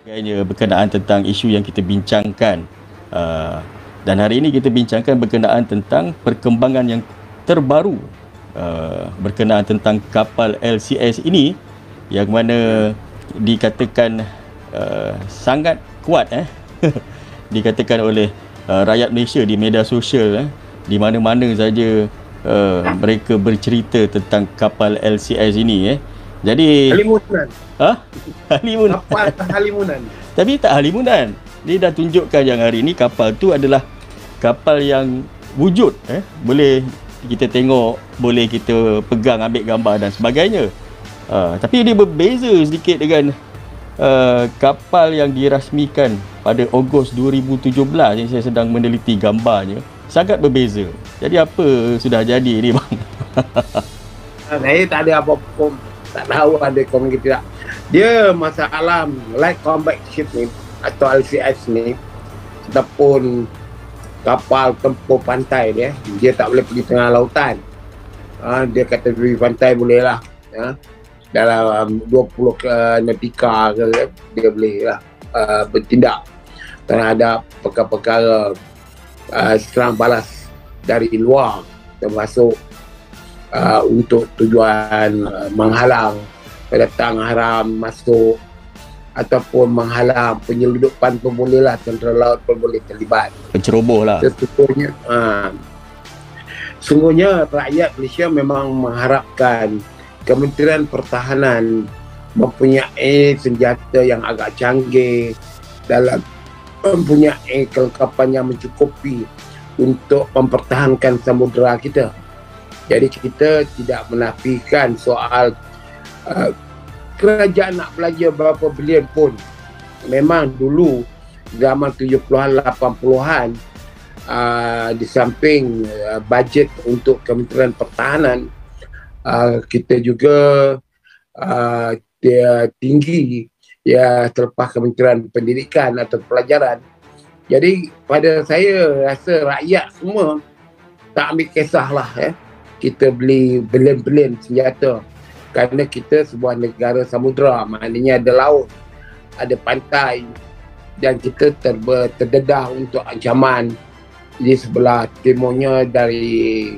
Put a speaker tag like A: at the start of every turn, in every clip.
A: sebagainya berkenaan tentang isu yang kita bincangkan. Dan hari ini kita bincangkan berkenaan tentang perkembangan yang terbaru berkenaan tentang kapal LCS ini, yang mana dikatakan sangat kuat dikatakan oleh rakyat Malaysia di media sosial, di mana-mana saja mereka bercerita tentang kapal LCS ini. Jadi
B: Halimunan.
A: Halimunan.
B: Kapal Halimunan.
A: Tapi tak halimunan. Dia dah tunjukkan yang hari ini kapal tu adalah kapal yang wujud. Boleh kita tengok, boleh kita pegang, ambil gambar dan sebagainya. Tapi dia berbeza sedikit dengan kapal yang dirasmikan pada Ogos 2017 yang saya sedang meneliti gambarnya. Sangat berbeza. Jadi apa sudah jadi ni bang?
B: Saya tak ada apa-apa. Tak tahu ada komen ke tidak. Dia masalah light combat ship ni atau LCS ni, ataupun kapal tempur pantai dia tak boleh pergi tengah lautan. Dia kata pergi pantai boleh lah. Dalam 20 nautika ke, dia boleh lah bertindak terhadap perkara-perkara serang balas dari luar, termasuk untuk tujuan menghalang pendatang haram masuk, ataupun menghalang penyeludupan pun boleh lah, tentera laut pun boleh terlibat.
A: Penceroboh lah.
B: Sungguhnya rakyat Malaysia memang mengharapkan Kementerian Pertahanan mempunyai senjata yang agak canggih, dalam mempunyai kelengkapan yang mencukupi untuk mempertahankan samudera kita. Jadi kita tidak menafikan soal kerajaan nak belajar berapa bilion pun. Memang dulu zaman 70-an 80-an di samping bajet untuk Kementerian Pertahanan, kita juga dia tinggi selepas Kementerian Pendidikan atau Pelajaran. Jadi pada saya rasa rakyat semua tak ambil kisahlah kita beli bilion-bilion senjata, kerana kita sebuah negara samudera, maknanya ada laut, ada pantai, dan kita terdedah untuk ancaman di sebelah timurnya dari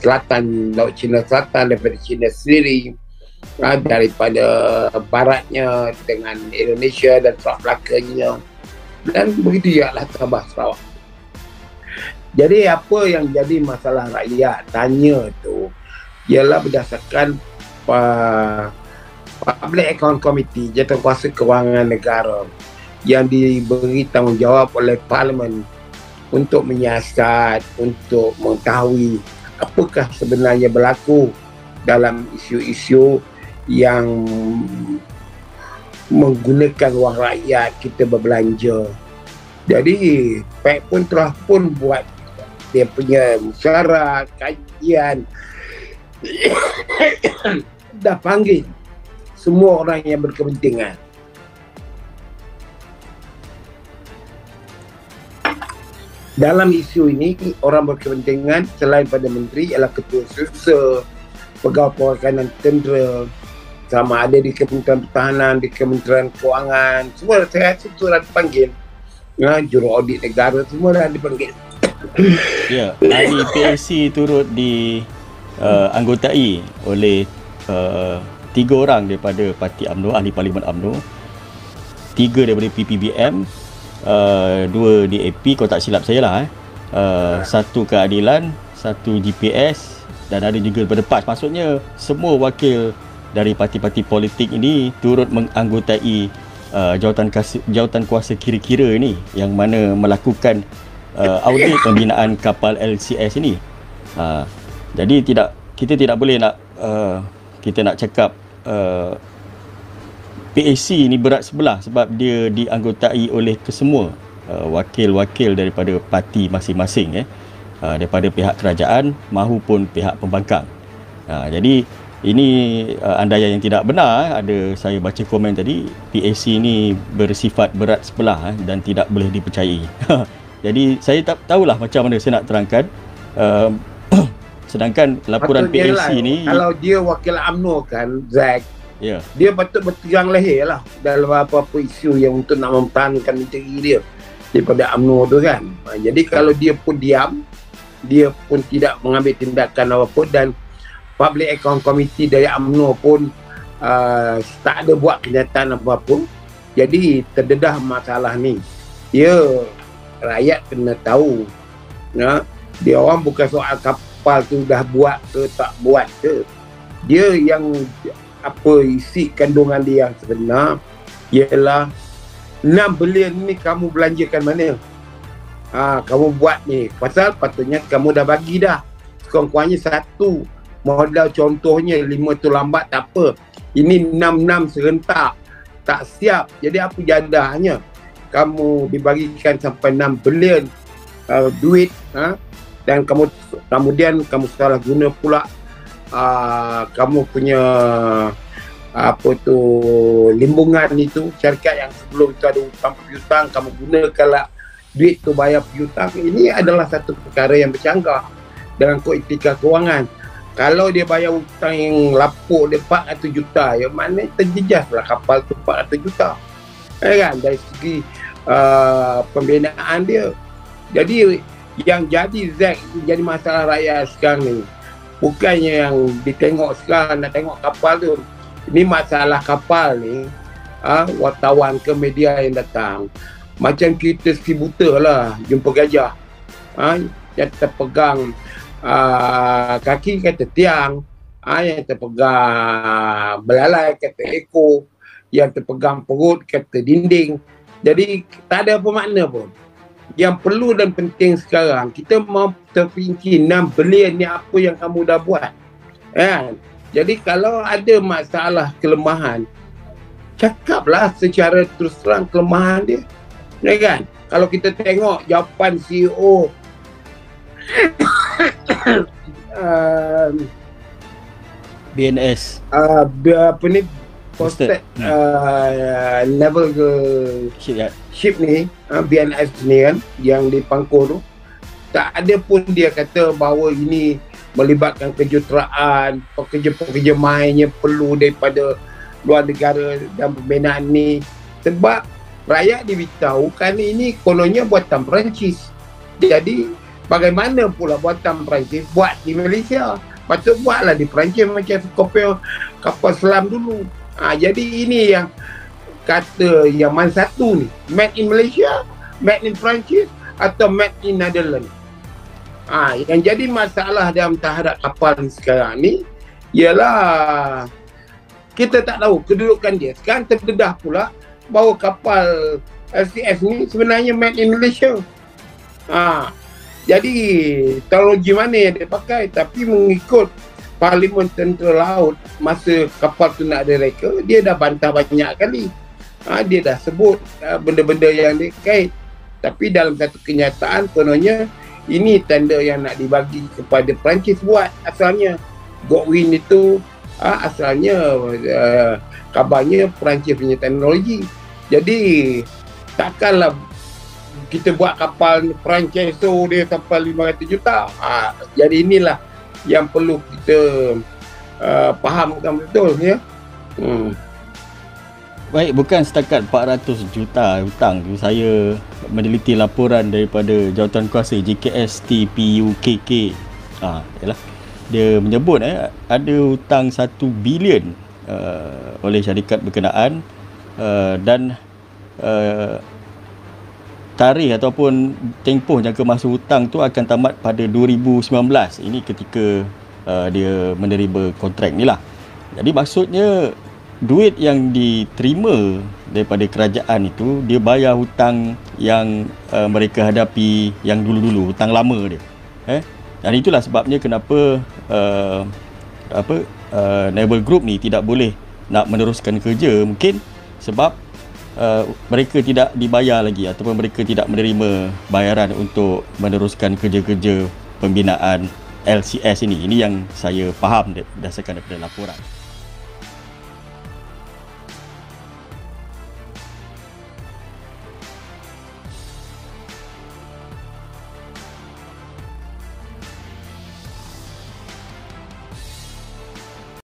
B: selatan, Laut Cina Selatan daripada China sendiri, daripada baratnya dengan Indonesia dan Selat Melakanya, dan begitu ialah Sabah Sarawak. Jadi apa yang jadi masalah rakyat tanya tu ialah berdasarkan Public Account Committee, Jawatankuasa Kewangan Negara, yang diberi tanggungjawab oleh Parlimen untuk menyiasat, untuk mengetahui apakah sebenarnya berlaku dalam isu-isu yang menggunakan wang rakyat kita berbelanja. Jadi PAC pun telah pun buat dia punya syarat, kajian, dah panggil semua orang yang berkepentingan. Dalam isu ini, orang berkepentingan selain pada menteri ialah ketua susah, pegawai perwakalan tentera, sama ada di Kementerian Pertahanan, di Kementerian Kewangan, semua saya rasa itu dah dipanggil. Juru audit negara semua dah dipanggil.
A: Ya, ahli PAC turut dianggotai oleh 3 orang daripada Parti UMNO, ahli Parlimen UMNO, 3 daripada PPBM, 2 DAP, kalau tak silap saya lah, 1 keadilan, 1 GPS, dan ada juga daripada PAS. Maksudnya semua wakil dari parti-parti politik ini turut menganggotai jawatan kuasa kira-kira ini, yang mana melakukan audit pembinaan kapal LCS ini. Jadi kita tidak boleh nak kita nak cakap PAC ni berat sebelah, sebab dia dianggotai oleh kesemua wakil-wakil daripada parti masing-masing, daripada pihak kerajaan mahupun pihak pembangkang. Jadi ini andaian yang tidak benar. Ada saya baca komen tadi, PAC ni bersifat berat sebelah dan tidak boleh dipercayai. Jadi saya tak tahulah macam mana saya nak terangkan. Sedangkan laporan
B: Patutnya
A: PAC ni,
B: kalau dia wakil UMNO kan, Zack,
A: Ya.
B: Dia patut berterang leher lah dalam apa-apa isu yang untuk nak mempertahankan diri dia daripada UMNO tu kan. Jadi kalau dia pun diam, dia pun tidak mengambil tindakan apa-apa, dan Public Account Committee dari UMNO pun tak ada buat kenyataan apa-apa, jadi terdedah masalah ni. Rakyat kena tahu, dia orang bukan soal kapal tu dah buat ke tak buat ke. Dia yang apa isi kandungan dia yang sebenar ialah 6 bilion ni kamu belanjakan mana? Kamu buat ni pasal patutnya kamu dah bagi dah sekurang-kurangnya satu modal, contohnya 5 tu lambat tak apa, ini 6 serentak tak siap, jadi apa jadahnya kamu dibagikan sampai 6 bilion duit, dan kemudian kamu salah guna pula kamu punya apa tu limbungan itu, syarikat yang sebelum itu ada hutang piutang, kamu gunakanlah duit tu bayar piutang. Ini adalah satu perkara yang bercanggah dengan kod etika kewangan. Kalau dia bayar hutang yang lapuk dia 400 juta, yang mana terjejaslah kapal tu 400 juta, kan, dari segi pembinaan dia. Jadi yang jadi masalah rakyat sekarang ni bukannya yang ditengok sekarang, nak tengok kapal tu. Ini masalah kapal ni, wartawan ke media yang datang macam kita ski buta lah jumpa gajah, yang terpegang kaki kata tiang, yang terpegang belalai kata ekor, yang terpegang perut kata dinding. Jadi tak ada apa makna pun. Yang perlu dan penting sekarang, kita mahu terperinci 6 bilion ni apa yang kamu dah buat, kan? Jadi kalau ada masalah kelemahan, cakaplah secara terus terang kelemahan dia, ya kan? Kalau kita tengok jawapan CEO
A: BNS
B: apa ni, posted naval ship ni, BNS ni kan, yang di Pangkor tu, tak ada pun dia kata bahawa ini melibatkan kejuruteraan, pekerja-pekerja mainnya perlu daripada luar negara dan pembinaan ni. Sebab rakyat diberitahu kan ini kononnya buatan Perancis. Jadi bagaimana pula buatan Perancis buat di Malaysia? Patut buatlah di Perancis macam kapal selam dulu. Jadi ini yang kata yang mana satu ni, made in Malaysia, made in Perancis atau made in Netherlands. Yang jadi masalah dalam terhadap kapal ni sekarang ni ialah kita tak tahu kedudukan dia. Sekarang terdedah pula bahawa kapal LCS ni sebenarnya made in Malaysia. Jadi teknologi mana yang dia pakai, tapi mengikut Parlimen Tentera Laut masa kapal tu nak ada reka, dia dah bantah banyak kali. Dia dah sebut benda-benda yang dia kait. Tapi dalam satu kenyataan kononnya ini tender yang nak dibagi kepada Perancis buat asalnya. Godwin itu asalnya kabarnya Perancis punya teknologi. Jadi takkanlah kita buat kapal Perancis tu dia sampai 500 juta. Jadi inilah yang perlu kita fahamkan betul, ya.
A: Baik, bukan setakat 400 juta hutang tu. Saya meneliti laporan daripada Jawatankuasa JKS TPUKK. Yalah. Dia menyebut ada hutang 1 bilion oleh syarikat berkenaan, dan tarikh ataupun tempoh jangka masa hutang tu akan tamat pada 2019. Ini ketika dia menerima kontrak ni lah. Jadi maksudnya duit yang diterima daripada kerajaan itu, dia bayar hutang yang mereka hadapi yang dulu-dulu, hutang lama dia. Dan itulah sebabnya kenapa Naval Group ni tidak boleh nak meneruskan kerja, mungkin sebab mereka tidak dibayar lagi ataupun mereka tidak menerima bayaran untuk meneruskan kerja-kerja pembinaan LCS ini. Ini yang saya faham berdasarkan daripada laporan.